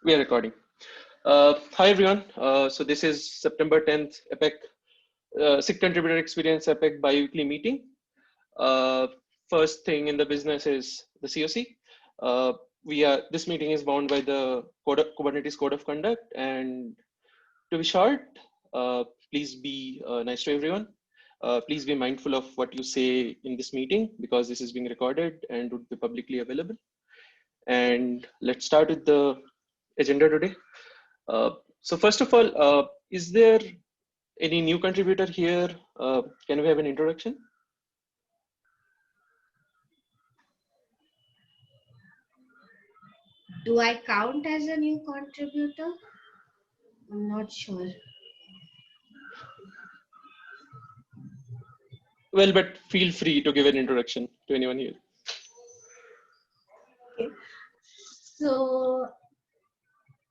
We are recording. Hi everyone. So this is September 10th APAC SIG Contributor Experience APAC Biweekly meeting. First thing in the business is the COC. This meeting is bound by the Kubernetes Code of Conduct, and to be short, please be nice to everyone. Please be mindful of what you say in this meeting because this is being recorded and would be publicly available. And let's start with the agenda today. So first of all, is there any new contributor here? Can we have an introduction? Do I count as a new contributor? I'm not sure. Well, but feel free to give an introduction to anyone here. Okay. So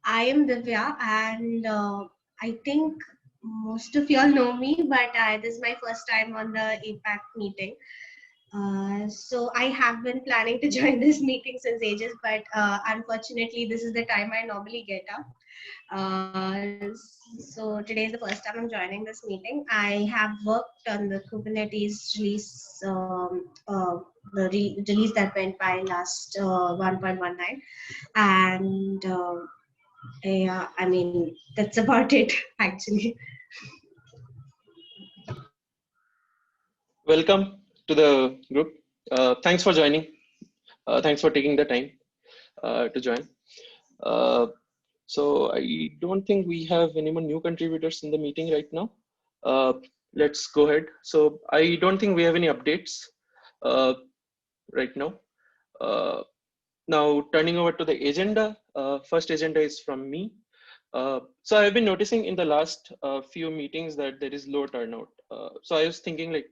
I am Divya, and I think most of y'all know me, but this is my first time on the APAC meeting. So I have been planning to join this meeting since ages, but unfortunately, this is the time I normally get up. So today is the first time I'm joining this meeting. I have worked on the Kubernetes release, release that went by last 1.19, and yeah, I mean that's about it actually. Welcome to the group. Thanks for joining. Thanks for taking the time to join. So I don't think we have any more new contributors in the meeting right now. Let's go ahead. So I don't think we have any updates right now. Now turning over to the agenda. First agenda is from me. So I've been noticing in the last few meetings that there is low turnout. So I was thinking like,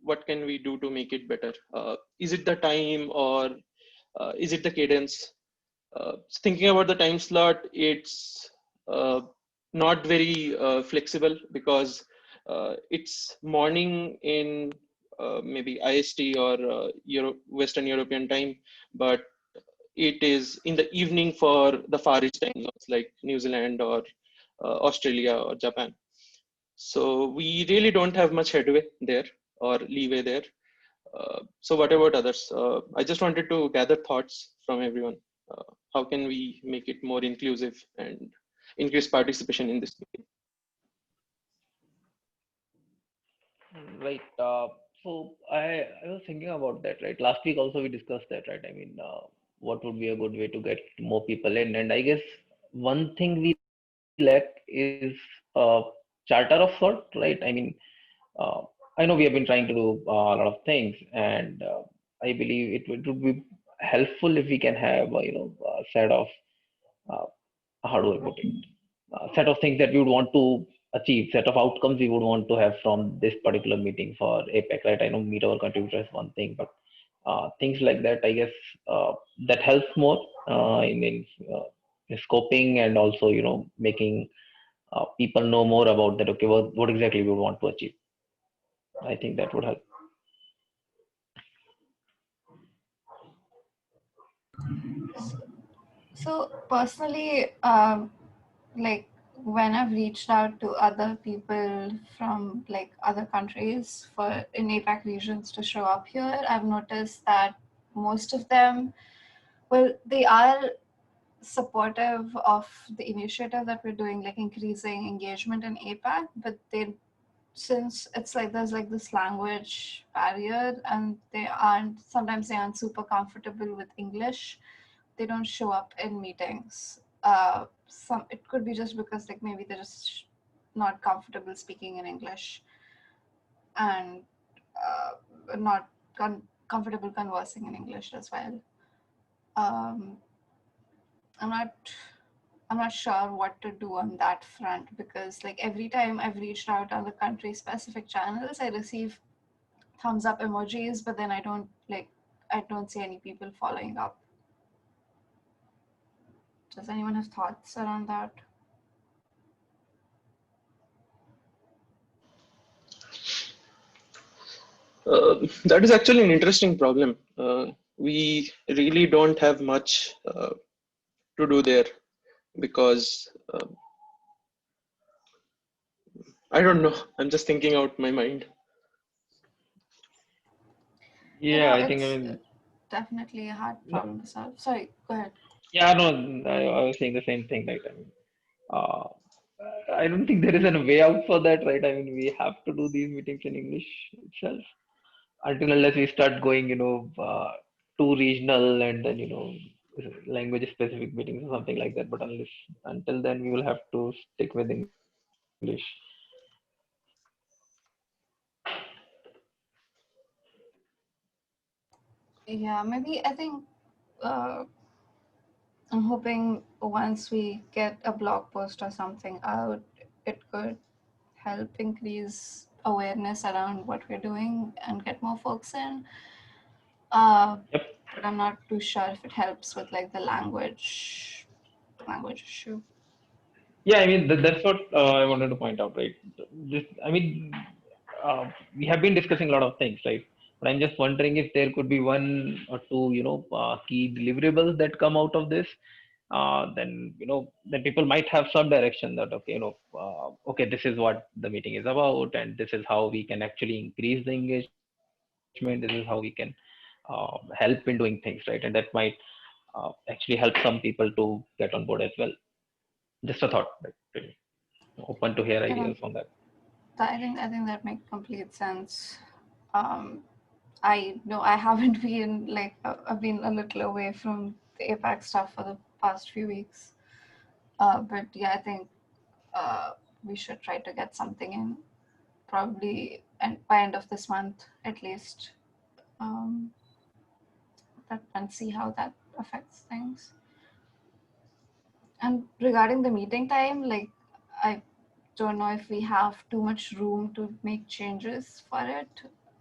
what can we do to make it better? Is it the time or is it the cadence? Thinking about the time slot, it's not very flexible because it's morning in maybe IST or Western European time, but it is in the evening for the Far East time zones like New Zealand or Australia or Japan. So we really don't have much headway there or leeway there. So what about others? I just wanted to gather thoughts from everyone. How can we make it more inclusive and increase participation in this meeting? Right. So I was thinking about that, right? Last week also we discussed that, right? I mean, what would be a good way to get more people in? And I guess one thing we lack is a charter of sort, right? I mean, I know we have been trying to do a lot of things, and I believe it would be helpful if we can have, a set of, how do I put it? A set of things that we would want to achieve, set of outcomes we would want to have from this particular meeting for APAC, right? I know meet our contributors is one thing, but things like that, I guess that helps more in scoping and also, making people know more about that. Okay, what exactly we would want to achieve. I think that would help. So personally, like when I've reached out to other people from like other countries for in APAC regions to show up here, I've noticed that most of them, well, they are supportive of the initiative that we're doing, like increasing engagement in APAC, but since it's like there's like this language barrier and sometimes they aren't super comfortable with English, they don't show up in meetings. It could be just because like maybe they're just not comfortable speaking in English and not comfortable conversing in English as well. I'm not sure what to do on that front because like every time I've reached out on the country specific channels, I receive thumbs up emojis, but then I don't see any people following up. Does anyone have thoughts around that? That is actually an interesting problem. We really don't have much to do there. because I don't know. I'm just thinking out my mind. Yeah, I think, I It's mean, definitely a hard no, problem to solve. Sorry, go ahead. yeah, no, I was saying the same thing, right? I mean, uh, I don't think there is a way out for that, right? I mean, we have to do these meetings in English itself until unless we start going, too regional and then, language specific meetings or something like that. But until then, we will have to stick with English. Yeah, maybe I think uh, I'm hoping once we get a blog post or something out, it could help increase awareness around what we're doing and get more folks in. Yep. But I'm not too sure if it helps with like the language issue. Yeah, I mean that's what I wanted to point out, right? I mean, we have been discussing a lot of things, right? But I'm just wondering if there could be one or two, key deliverables that come out of this. Then people might have some direction that okay, okay, this is what the meeting is about, and this is how we can actually increase the engagement. This is how we can help in doing things, right? And that might actually help some people to get on board as well. Just a thought, right? Open to hear You ideas know, on that. I think that makes complete sense. Um, I know I haven't been like I've been a little away from the APAC stuff for the past few weeks. But yeah, I think we should try to get something in probably and by end of this month at least. Um, and see how that affects things. And regarding the meeting time, like I don't know if we have too much room to make changes for it.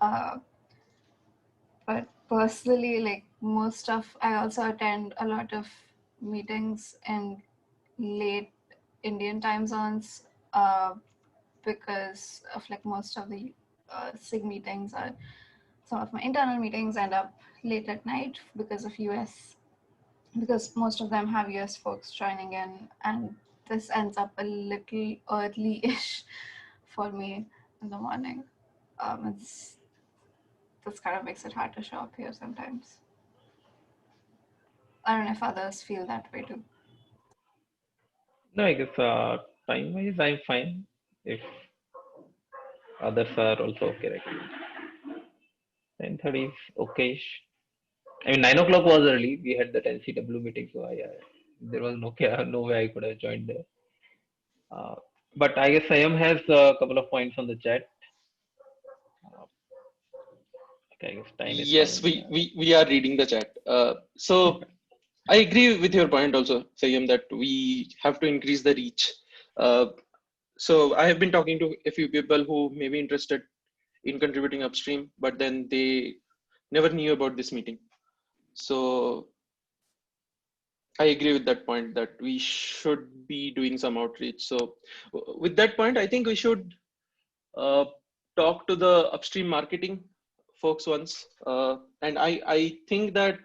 Uh, but personally, like most of, I also attend a lot of meetings in late Indian time zones uh, because of like most of the SIG meetings or some of my internal meetings end up late at night because of US, because most of them have US folks joining in, and this ends up a little early-ish for me in the morning. It's This kind of makes it hard to show up here sometimes. I don't know if others feel that way too. No, I guess time wise I'm fine. If others are also okay, right? 9:30 is okay. I mean 9 o'clock was early. We had that NCW meeting, so there was no way I could have joined there. Uh, but I guess Sayam has a couple of points on the chat. Okay, I guess time is Yes, fine. we are reading the chat. So I agree with your point also, Sayam, that we have to increase the reach. So I have been talking to a few people who may be interested in contributing upstream, but then they never knew about this meeting. So I agree with that point that we should be doing some outreach. So with that point, I think we should uh, talk to the upstream marketing folks once. And I think that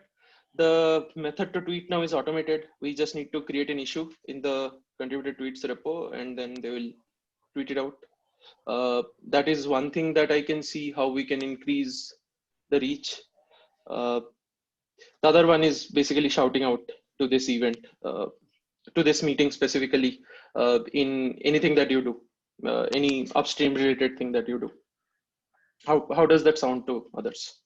the method to tweet now is automated. We just need to create an issue in the contributed tweets repo, and then they will tweet it out. That is one thing that I can see how we can increase the reach. Uh, the other one is basically shouting out to this event, to this meeting specifically, in anything that you do, any upstream related thing that you do. How does that sound to others?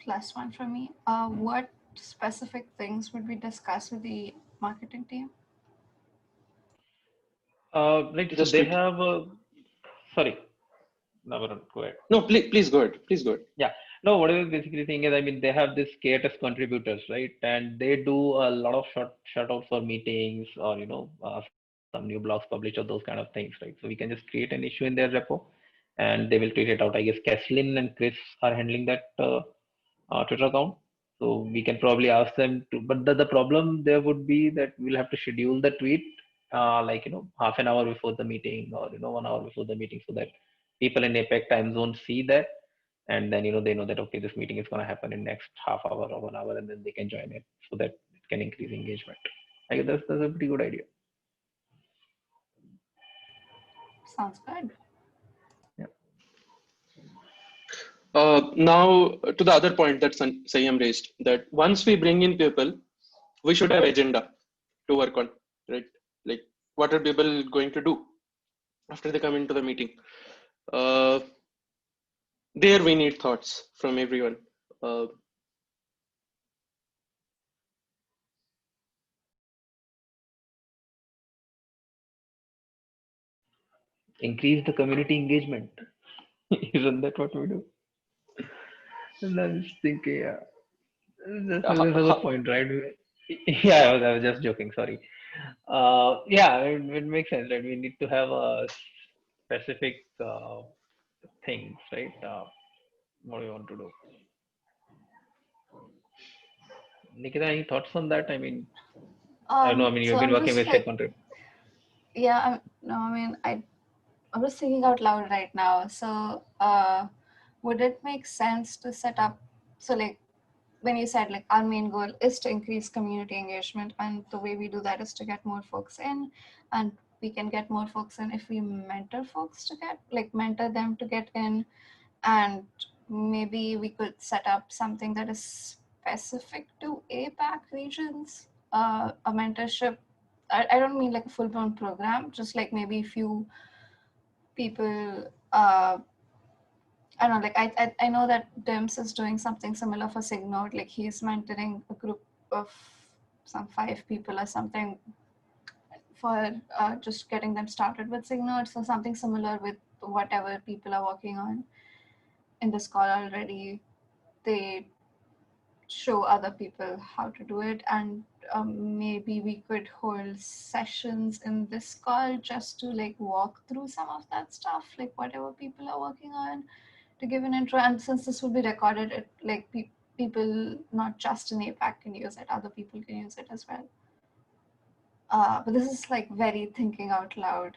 Plus one for me. What specific things would we discuss with the marketing team? Right, so Just they tweet. have sorry, Navaran, go ahead. No, please go ahead. Please go ahead. Yeah, no, what I was basically saying is, I mean, they have this KTS contributors, right? And they do a lot of shout outs for meetings or, some new blogs published or those kind of things, right? So we can just create an issue in their repo and they will tweet it out. I guess Kathleen and Chris are handling that Twitter account. So we can probably ask them to, but the problem there would be that we'll have to schedule the tweet, like, half an hour before the meeting or, 1 hour before the meeting so that people in APAC time zone see that and then they know that okay, this meeting is going to happen in next half hour or 1 hour, and then they can join it, so that it can increase engagement. I guess that's a pretty good idea. Sounds good. Now to the other point that Sayam raised, that once we bring in people, we should have agenda to work on, right? Like, what are people going to do after they come into the meeting? There we need thoughts from everyone. Increase the community engagement. Isn't that what we do? And I was thinking, yeah, that's another point, right? Yeah, I was just joking. Sorry. Yeah, it makes sense, right? We need to have a specific things, right? What do you want to do? Nikita, any thoughts on that? I mean, I don't know. I mean, So you've been I'm working just with like, Contrib. yeah, I'm just thinking out loud right now. So, would it make sense to set up, so like when you said like our main goal is to increase community engagement, and the way we do that is to get more folks in, and we can get more folks in if we mentor folks to mentor them to get in, and maybe we could set up something that is specific to APAC regions, a mentorship. I don't mean like a full-blown program, just like maybe a few people. I don't know, like I know that Dims is doing something similar for Signode, like he's mentoring a group of some 5 people or something for just getting them started with Signode. So something similar with whatever people are working on in this call already, they show other people how to do it, and maybe we could hold sessions in this call just to like walk through some of that stuff, like whatever people are working on, to give an intro. And since this will be recorded, it like people not just in APAC can use it, other people can use it as well. But this is like very thinking out loud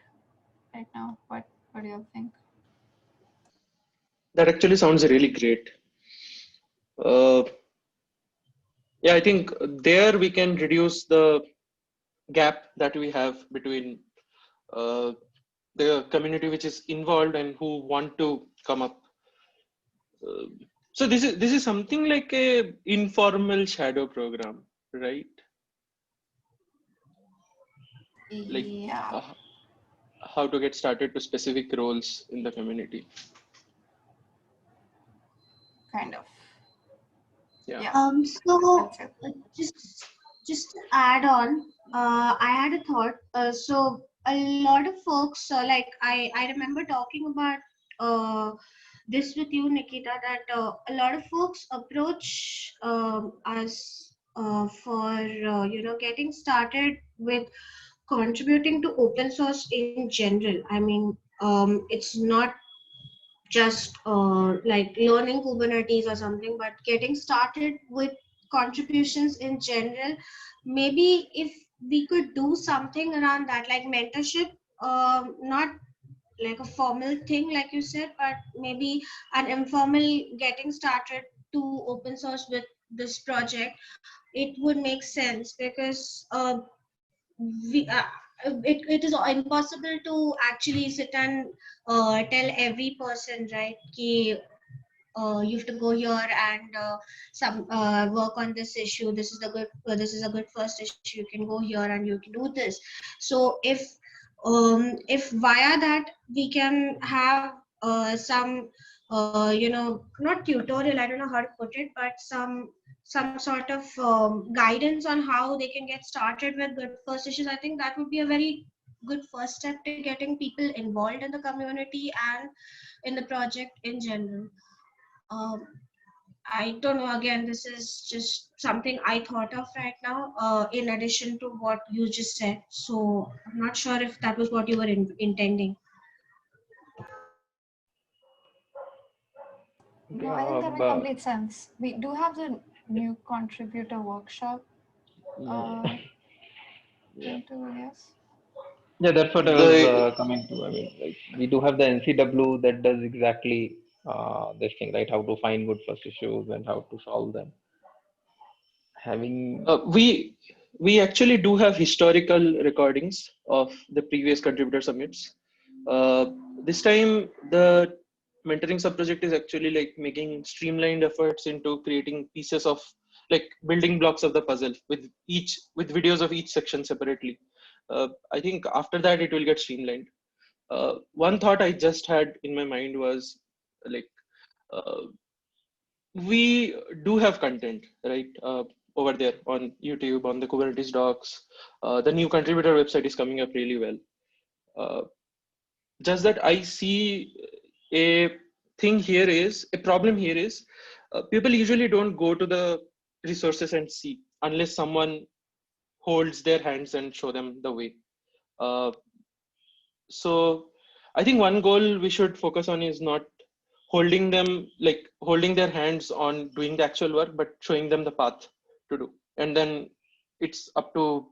right now. What do you think? That actually sounds really great. Yeah, I think there we can reduce the gap that we have between the community which is involved and who want to come up. So this is something like a informal shadow program, right? Like Yeah, how to get started to specific roles in the community. kind of. Yeah. So That's it. just to add on, I had a thought. So a lot of folks, like I remember talking about this with you, Nikita, that a lot of folks approach us for getting started with contributing to open source in general. I mean, it's not just like learning Kubernetes or something, but getting started with contributions in general. Maybe if we could do something around that, like mentorship, not like a formal thing, like you said, but maybe an informal getting started to open source with this project. It would make sense because it is impossible to actually sit and tell every person, right, ki, you have to go here and some work on this issue. This is a good first issue. You can go here and you can do this. So if via that we can have some not tutorial, I don't know how to put it, but some sort of guidance on how they can get started with good first issues, I think that would be a very good first step to getting people involved in the community and in the project in general. um, I don't know, again, this is just something I thought of right now, in addition to what you just said. So I'm not sure if that was what you were intending. No, I think that makes complete sense. We do have the new contributor workshop. Yeah. Going to, yes. Yeah, that's what I was The coming to. I mean, like we do have the NCW that does exactly this thing, right? How to find good first issues and how to solve them. Having We actually do have historical recordings of the previous contributor submits. This time the mentoring sub project is actually like making streamlined efforts into creating pieces of like building blocks of the puzzle with videos of each section separately. I think after that it will get streamlined. One thought I just had in my mind was like uh, we do have content, right? Over there on YouTube, on the Kubernetes docs. The new contributor website is coming up really well. Uh, just that I see a a problem here is people usually don't go to the resources and see unless someone holds their hands and show them the way. Uh, so I think one goal we should focus on is not holding their hands on doing the actual work, but showing them the path to do. And then it's up to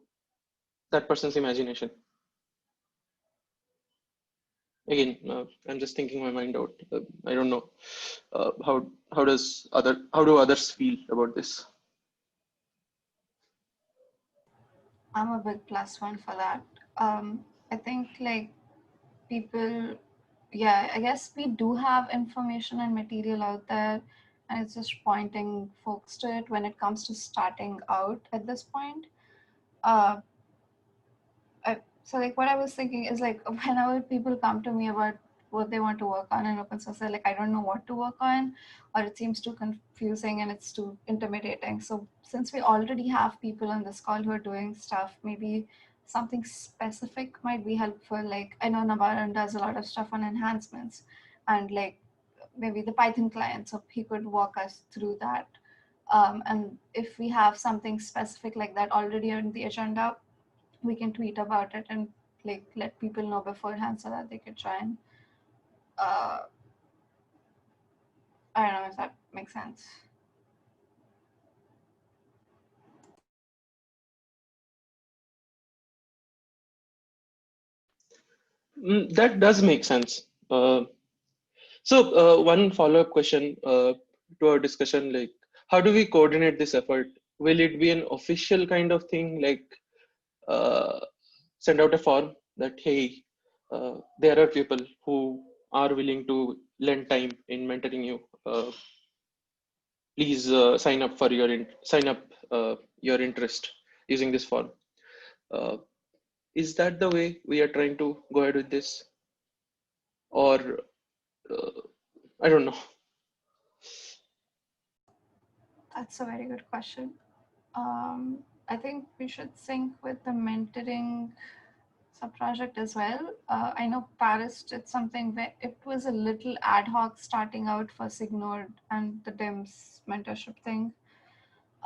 that person's imagination. Again, I'm just thinking my mind out. I don't know how do others feel about this? I'm a big plus one for that. I think like people, yeah, I guess we do have information and material out there, and it's just pointing folks to it when it comes to starting out at this point. Uh, so like what I was thinking is like whenever people come to me about what they want to work on in open source, they're like, I don't know what to work on, or it seems too confusing and it's too intimidating. So since we already have people on this call who are doing stuff, maybe something specific might be helpful. Like I know Nabaran does a lot of stuff on enhancements and like maybe the Python client, so he could walk us through that. And if we have something specific like that already on the agenda, we can tweet about it and like let people know beforehand so that they could try and I don't know if that makes sense. That does make sense. One follow-up question to our discussion, like, how do we coordinate this effort? Will it be an official kind of thing, like send out a form that, hey, there are people who are willing to lend time in mentoring you. Please sign up your interest using this form. Uh, is that the way we are trying to go ahead with this, or uh, I don't know? That's a very good question. I think we should sync with the mentoring sub-project as well. I know Paris did something where it was a little ad hoc starting out for Signode and the DIMS mentorship thing.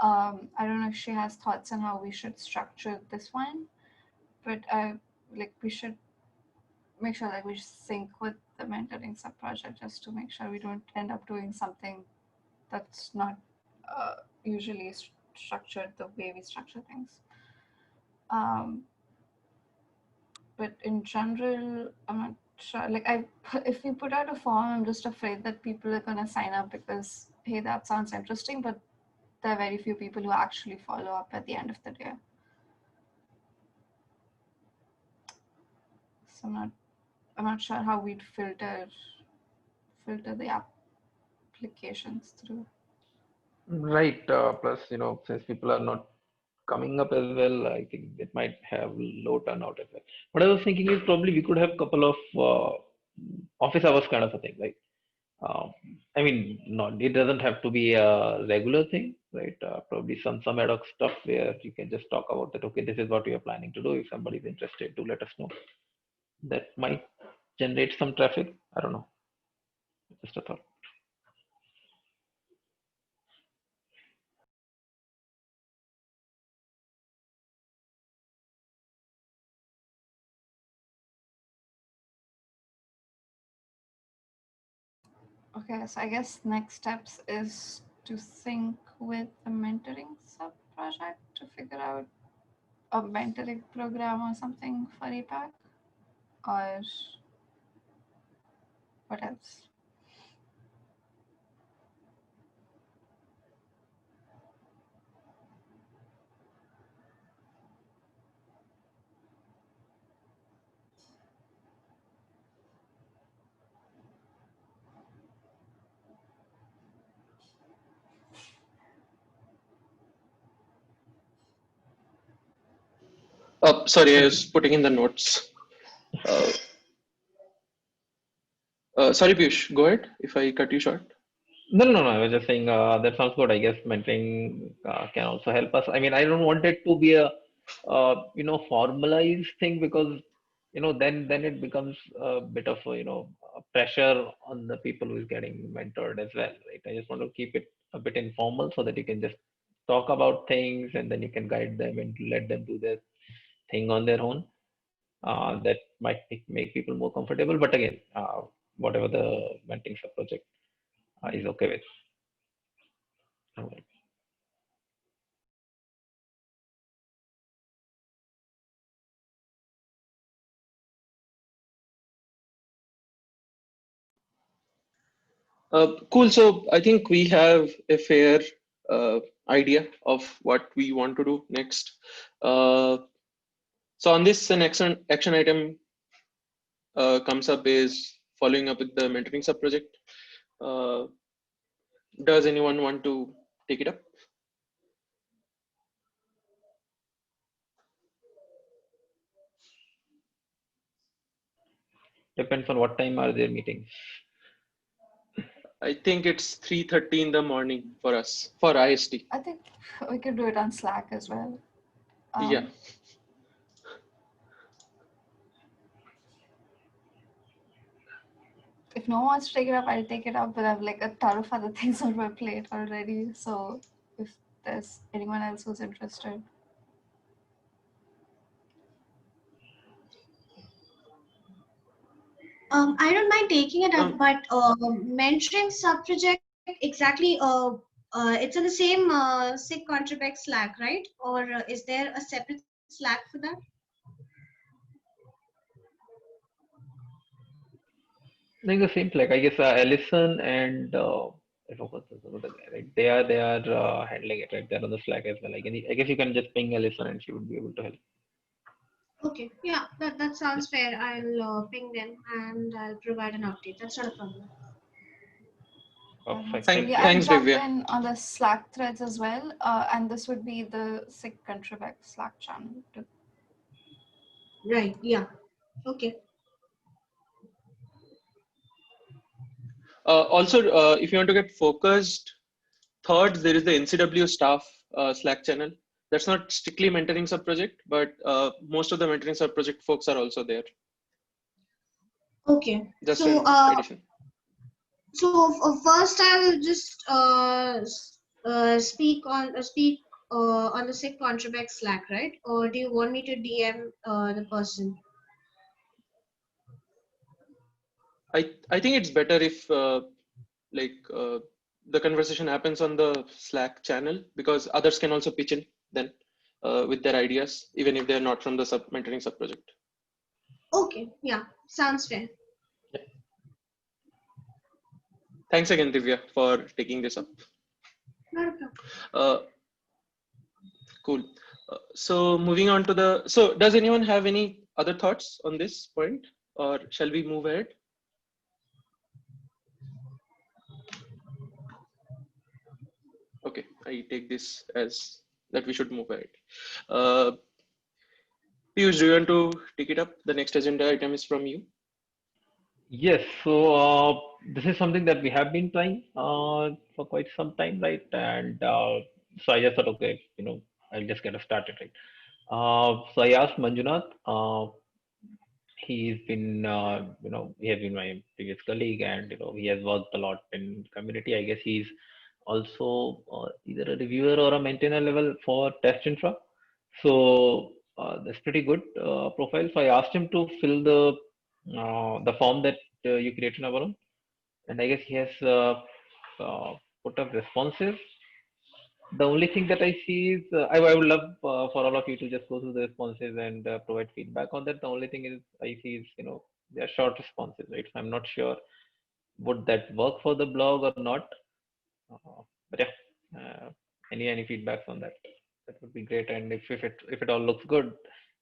I don't know if she has thoughts on how we should structure this one, but like we should make sure that we sync with the mentoring sub-project just to make sure we don't end up doing something that's not usually structured the way we structure things. But in general, I'm not sure. Like if we put out a form, I'm just afraid that people are gonna sign up because hey, that sounds interesting, but there are very few people who actually follow up at the end of the day. So I'm not sure how we'd filter the applications through. right, plus since people are not coming up as well, I think it might have low turnout as well. What I was thinking is probably we could have a couple of office hours kind of a thing, right? Um, I mean, not it doesn't have to be a regular thing, right? Probably some ad hoc stuff where you can just talk about that. Okay, this is what we are planning to do. If somebody is interested, to let us know. That might generate some traffic. I don't know. Just a thought. Okay, so I guess next steps is to sync with the mentoring sub project to figure out a mentoring program or something for APAC, or what else? Sorry, I was putting in the notes. Sorry, Piyush, go ahead if I cut you short. No. I was just saying that sounds good. I guess mentoring can also help us. I mean, I don't want it to be a formalized thing, because then it becomes a bit of a pressure on the people who is getting mentored as well, right? I just want to keep it a bit informal so that you can just talk about things, and then you can guide them and let them do their thing on their own. That might make people more comfortable. But again, whatever the mentoring sub project is okay with. Cool. So I think we have a fair idea of what we want to do next. So on this, an action item comes up is following up with the mentoring sub project. Does anyone want to take it up? Depends on what time are their meetings. I think it's 3:30 in the morning for us, for IST. I think we could do it on Slack as well. Yeah. If no one wants to take it up, I'll take it up, but I have like a ton of other things on my plate already. So if there's anyone else who's interested. I don't mind taking it up, but mentoring sub-project exactly, it's in the same SIG Contribect Slack, right? Or is there a separate Slack for that? I think the same, like I guess Ellison and I forgot the other guy, right? They are handling it, right? They're on the Slack as well. Like, I guess you can just ping Ellison and she would be able to help. Okay, yeah, that sounds fair. I'll ping them and I'll provide an update. That's not a problem. Perfect. Thank, Yeah, I'll thanks, jump Divya. in on the Slack threads as well. And this would be the SIG Contribect Slack channel too. Right, yeah. Okay. Also, if you want to get focused thoughts, there is the NCW Staff Slack channel. That's not strictly mentoring sub project, but most of the mentoring sub project folks are also there. Okay. Just So an addition. So first, I'll just speak on the SIG Contribect Slack, right? Or do you want me to DM the person? I think it's better if the conversation happens on the Slack channel, because others can also pitch in then with their ideas, even if they're not from the mentoring sub project. Okay, yeah, sounds fair. Thanks again, Divya, for taking this up. Not a problem. Cool. So moving on to does anyone have any other thoughts on this point, or shall we move ahead? Okay, I take this as that we should move ahead. Piyush, do you want to take it up? The next agenda item is from you. Yes, so this is something that we have been trying for quite some time, right? And so I just thought, okay, I'll just get us started, right? So I asked Manjunath. He's been, he has been my previous colleague, and he has worked a lot in community. I guess he's also either a reviewer or a maintainer level for test infra. So that's pretty good profile. So I asked him to fill the form that you created, Varun, and I guess he has put up responses. The only thing that I see is I would love for all of you to just go through the responses and provide feedback on that. The only thing is I see is they are short responses, right? So I'm not sure would that work for the blog or not. But yeah, any feedbacks on that? That would be great. And if it all looks good,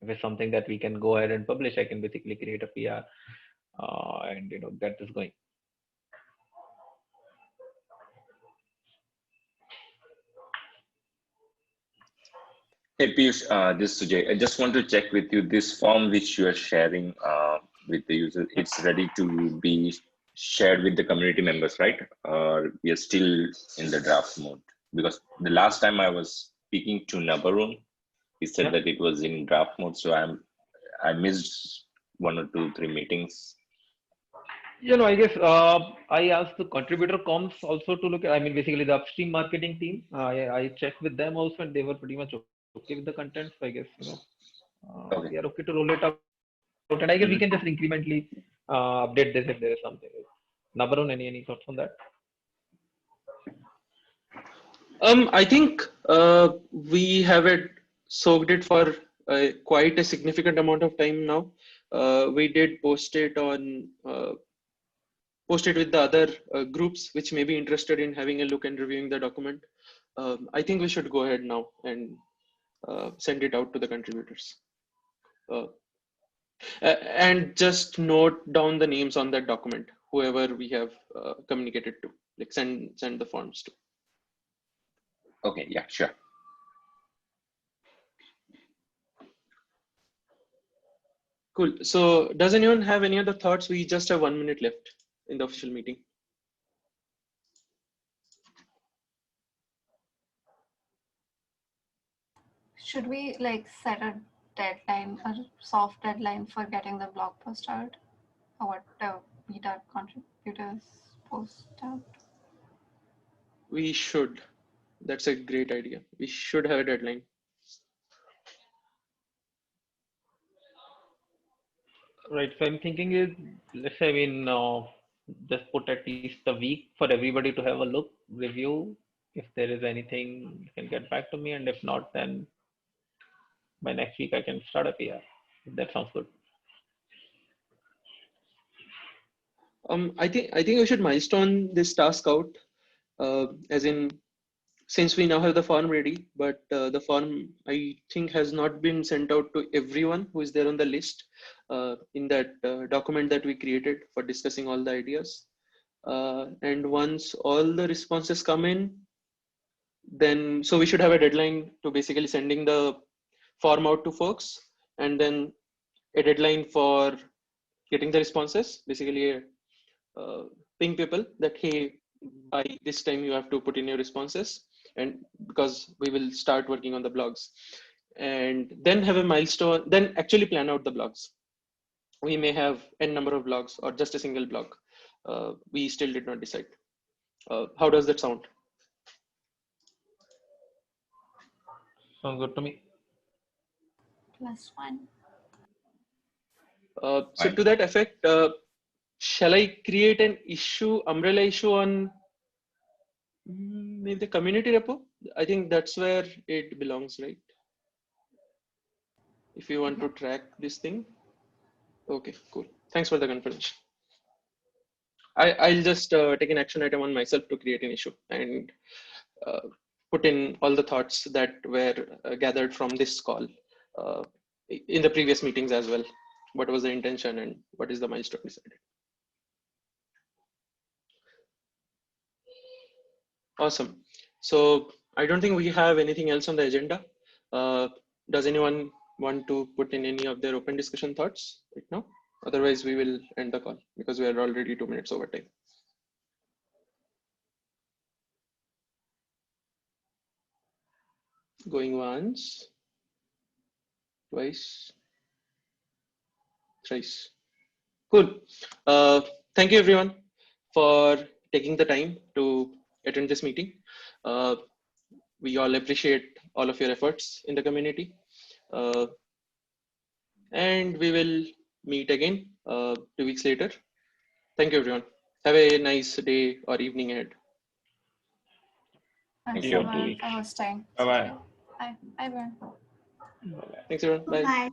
if it's something that we can go ahead and publish, I can basically create a PR and get this going. Hey Piyush, this is Sujay. I just want to check with you this form which you are sharing with the user. It's ready to be shared with the community members, right? Or we are still in the draft mode? Because the last time I was speaking to Nabarun, he said that it was in draft mode. So I missed 1 or 2, 3 meetings. I guess I asked the contributor comms also to look at, basically the upstream marketing team. I checked with them also, and they were pretty much okay with the content. So I guess, Okay. we are okay to roll it out. And I guess we can just incrementally update this if there is something. Nabarun, any thoughts on that? I think we have soaked it for quite a significant amount of time now. We did post it with the other groups which may be interested in having a look and reviewing the document. I think we should go ahead now and send it out to the contributors. And just note down the names on that document, whoever we have communicated to, like send the forms to. Okay, yeah, sure. Cool. So does anyone have any other thoughts? We just have 1 minute left in the official meeting. Should we set a deadline, a soft deadline for getting the blog post out, or what the beta contributors post out? We should. That's a great idea. We should have a deadline. Right. So I'm thinking is, let's say, just put at least a week for everybody to have a look, review. If there is anything, you can get back to me, and if not, then by next week I can start a PR. If that sounds good. I think we should milestone this task out, as in, since we now have the form ready, but the form I think has not been sent out to everyone who is there on the list in that document that we created for discussing all the ideas. And once all the responses come in, then so we should have a deadline to basically sending the form out to folks, and then a deadline for getting the responses, basically ping people that, hey, by this time you have to put in your responses, and because we will start working on the blogs, and then have a milestone, then actually plan out the blogs. We may have n number of blogs or just a single blog. We still did not decide. How does that sound? Sounds good to me. +1. So to that effect, shall I create an umbrella issue on maybe the community repo? I think that's where it belongs, right? If you want to track this thing. Okay, cool. Thanks for the confirmation. I'll just take an action item on myself to create an issue and put in all the thoughts that were gathered from this call in the previous meetings as well. What was the intention and what is the milestone decided? Awesome. So I don't think we have anything else on the agenda. Does anyone want to put in any of their open discussion thoughts right now? Otherwise, we will end the call because we are already 2 minutes over time. Going once, twice, thrice. Cool. Thank you everyone for taking the time to attend this meeting. We all appreciate all of your efforts in the community. And we will meet again 2 weeks later. Thank you everyone. Have a nice day or evening ahead. Thanks you. everyone for hosting. Bye-bye. Bye. Bye. Thanks everyone. Bye. Bye.